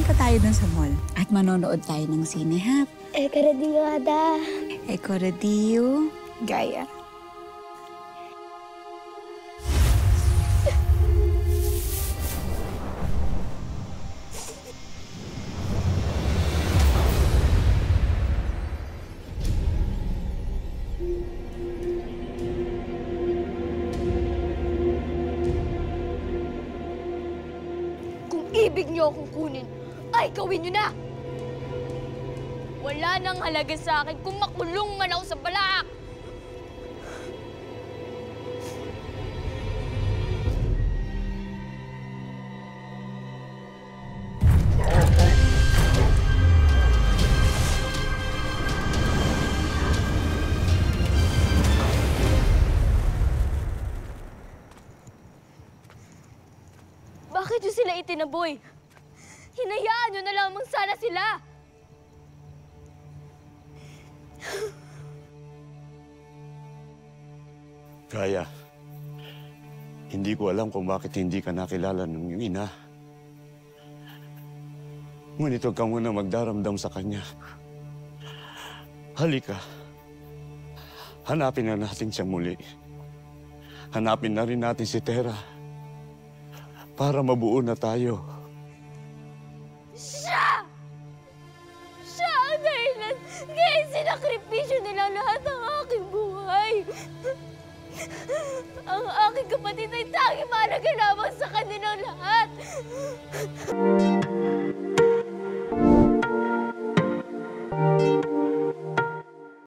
pupunta tayo dun sa mall at manonood tayo ng sine, ha? Ekaradyo ada. Ekaradyo. Gaya. Ibig niyo akong kunin, ay gawin niyo na! Wala nang halaga sa akin kung makulong man ako sa balak! Bakit niyo sila itinaboy? Hinayaan niyo na lamang sana sila! Gaya, hindi ko alam kung bakit hindi ka nakilala ng iyong ina. Ngunit huwag ka muna magdaramdam sa kanya. Halika, hanapin na natin siya muli. Hanapin na rin natin si Tera para mabuo na tayo. Siya! Siya ang dahilan kaya sinakripisyo nila lahat ng aking buhay. Ang aking kapatid ay tanging mahalaga lamang sa kanilang lahat.